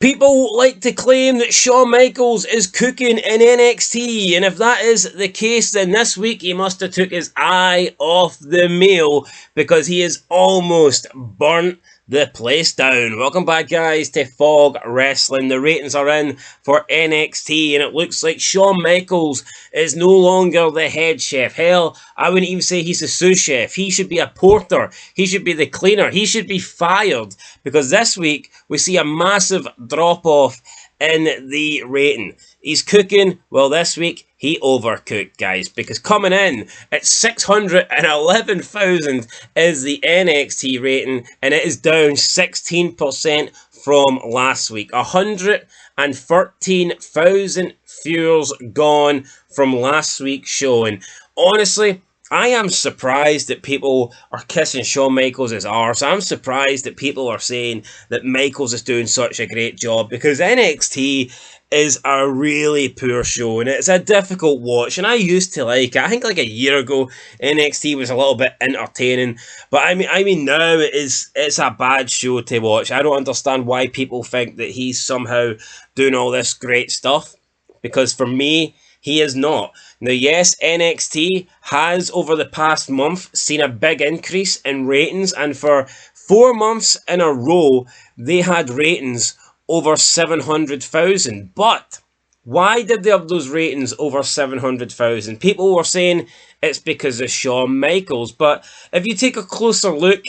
People like to claim that Shawn Michaels is cooking in NXT, and if that is the case, then this week he must have took his eye off the meal because he has almost burnt the place down. Welcome back, guys, to Fog Wrestling. The ratings are in for NXT, and it looks like Shawn Michaels is no longer the head chef. Hell, I wouldn't even say he's a sous chef. He should be a porter. He should be the cleaner. He should be fired because this week we see a massive drop-off in the rating. He's cooking. Well, this week he overcooked, guys, because coming in at 611,000 is the NXT rating, and it is down 16% from last week. 113,000 viewers gone from last week's show, and honestly, I am surprised that people are kissing Shawn Michaels' arse. I'm surprised that people are saying that Michaels is doing such a great job because NXT is a really poor show and it's a difficult watch, and I used to like it. I think like a year ago NXT was a little bit entertaining, but I mean now it's a bad show to watch. I don't understand why people think that he's somehow doing all this great stuff, because for me he is not. Now, yes, NXT has, over the past month, seen a big increase in ratings, and for 4 months in a row, they had ratings over 700,000. But why did they have those ratings over 700,000? People were saying it's because of Shawn Michaels, but if you take a closer look,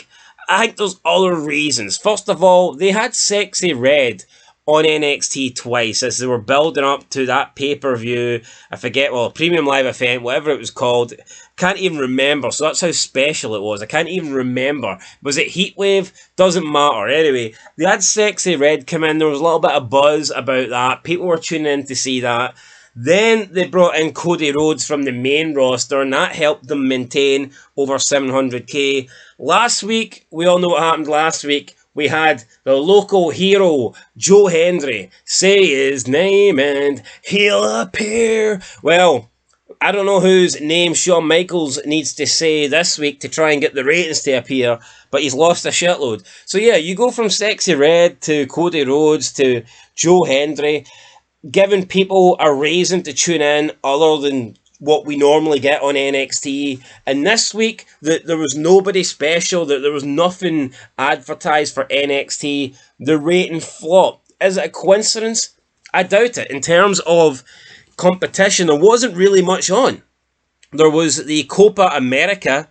I think there's other reasons. First of all, they had Sexy Red on NXT twice as they were building up to that pay-per-view. I forget, well, premium live event, whatever it was called. Can't even remember, so that's how special it was. I can't even remember. Was it Heatwave? Doesn't matter. Anyway, they had Sexy Red come in. There was a little bit of buzz about that. People were tuning in to see that. Then they brought in Cody Rhodes from the main roster, and that helped them maintain over 700k. Last week, we all know what happened last week. We had the local hero, Joe Hendry, say his name and he'll appear. Well, I don't know whose name Shawn Michaels needs to say this week to try and get the ratings to appear, but he's lost a shitload. So yeah, you go from Sexy Red to Cody Rhodes to Joe Hendry, giving people a reason to tune in other than what we normally get on NXT. And this week, there was nobody special, that there was nothing advertised for NXT. The rating flopped. Is it a coincidence? I doubt it. In terms of competition, there wasn't really much on. There was the Copa America.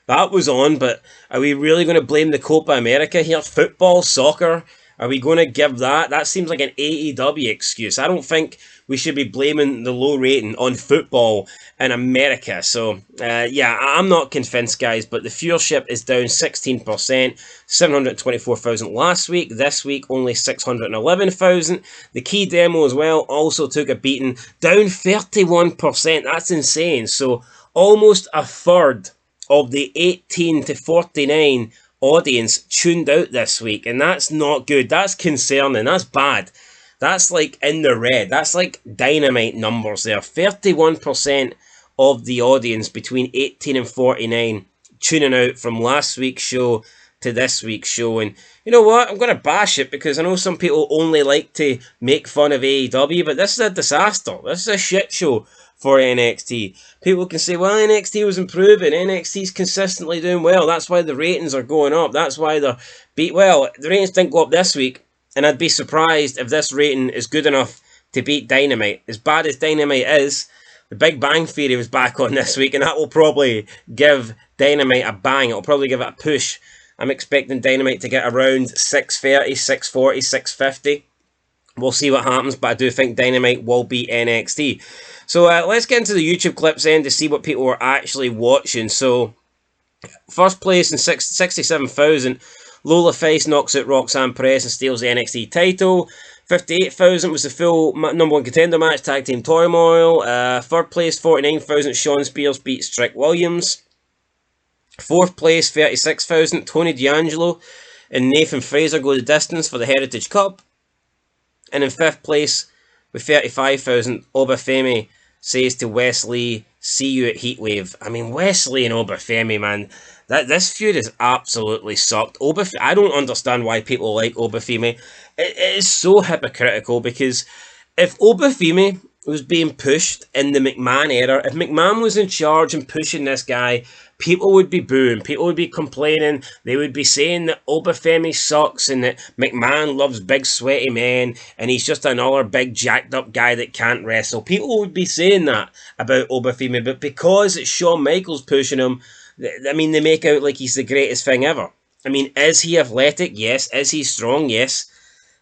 That was on, but are we really going to blame the Copa America here? Football, soccer? Are we going to give that? That seems like an AEW excuse. I don't think we should be blaming the low rating on football in America. So, yeah, I'm not convinced, guys, but the viewership is down 16%, 724,000 last week. This week, only 611,000. The key demo as well also took a beating, down 31%. That's insane. So, almost a third of the 18 to 49 audience tuned out this week, and that's not good. That's concerning. That's bad. That's like in the red. That's like dynamite numbers there. 31% of the audience between 18 and 49 tuning out from last week's show to this week's show. And you know what? I'm going to bash it because I know some people only like to make fun of AEW, but this is a disaster. This is a shit show for NXT. People can say, well, NXT was improving. NXT's consistently doing well. That's why the ratings are going up. That's why they're well, the ratings didn't go up this week, and I'd be surprised if this rating is good enough to beat Dynamite. As bad as Dynamite is, the Big Bang Theory was back on this week, and that will probably give Dynamite a bang. It'll probably give it a push. I'm expecting Dynamite to get around 630, 640, 650. We'll see what happens, but I do think Dynamite will beat NXT. So let's get into the YouTube clips then to see what people were actually watching. So, first place in 67,000, Lola Face knocks out Roxanne Perez and steals the NXT title. 58,000 was the full number one contender match, Tag Team Turmoil. Third place, 49,000, Shawn Spears beats Trick Williams. Fourth place, 36,000, Tony D'Angelo and Nathan Fraser go the distance for the Heritage Cup. And in fifth place, with 35,000, Obafemi says to Wesley, see you at Heatwave. I mean, Wesley and Obafemi, man, This feud is absolutely sucked. I don't understand why people like Obafemi. It is so hypocritical because if Obafemi was being pushed in the McMahon era, if McMahon was in charge and pushing this guy, people would be booing, people would be complaining, they would be saying that Obafemi sucks and that McMahon loves big sweaty men and he's just another big jacked up guy that can't wrestle. People would be saying that about Obafemi, but because it's Shawn Michaels pushing him, I mean, they make out like he's the greatest thing ever. I mean, is he athletic? Yes. Is he strong? Yes.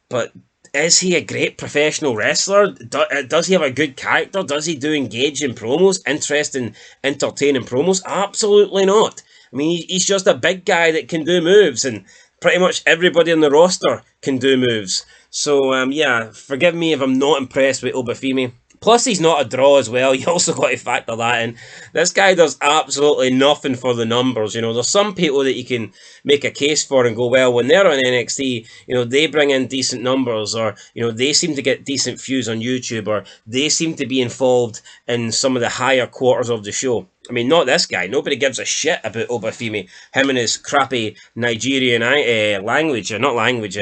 But is he a great professional wrestler? Does he have a good character? Does he do engaging promos? Interesting, entertaining promos? Absolutely not. I mean, he's just a big guy that can do moves, and pretty much everybody on the roster can do moves. So, yeah, forgive me if I'm not impressed with Obafemi. Plus, he's not a draw as well. You also got to factor that in. This guy does absolutely nothing for the numbers. You know, there's some people that you can make a case for and go, well, when they're on NXT, you know, they bring in decent numbers, or, you know, they seem to get decent views on YouTube, or they seem to be involved in some of the higher quarters of the show. I mean, not this guy. Nobody gives a shit about Obafemi. Him and his crappy Nigerian language, or not language,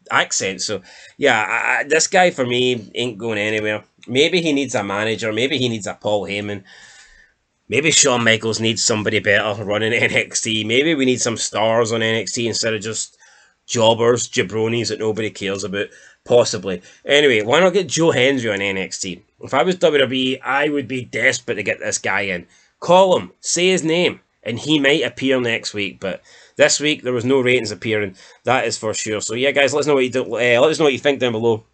accent. So, yeah, this guy for me ain't going anywhere. Maybe he needs a manager. Maybe he needs a Paul Heyman. Maybe Shawn Michaels needs somebody better running NXT. Maybe we need some stars on NXT instead of just jobbers, jabronis that nobody cares about. Possibly. Anyway, why not get Joe Hendry on NXT? If I was WWE, I would be desperate to get this guy in. Call him. Say his name. And he might appear next week. But this week, there was no ratings appearing. That is for sure. So yeah, guys, let us know what you do. Let us know what you think down below.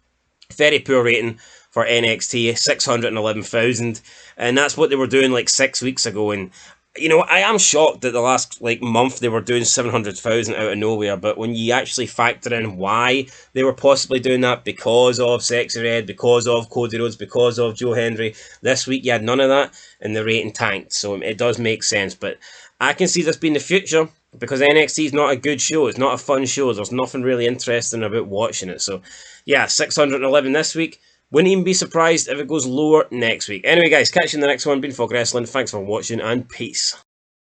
Very poor rating for NXT, 611,000, and that's what they were doing like 6 weeks ago. And you know, I am shocked that the last like month they were doing 700,000 out of nowhere. But when you actually factor in why they were possibly doing that, because of Sexy Red, because of Cody Rhodes, because of Joe Hendry, this week you had none of that, and the rating tanked. So it does make sense. But I can see this being the future, because NXT is not a good show. It's not a fun show. There's nothing really interesting about watching it. So yeah, 611 this week. Wouldn't even be surprised if it goes lower next week. Anyway, guys, catch you in the next one. Been Fog Wrestling. Thanks for watching, and peace.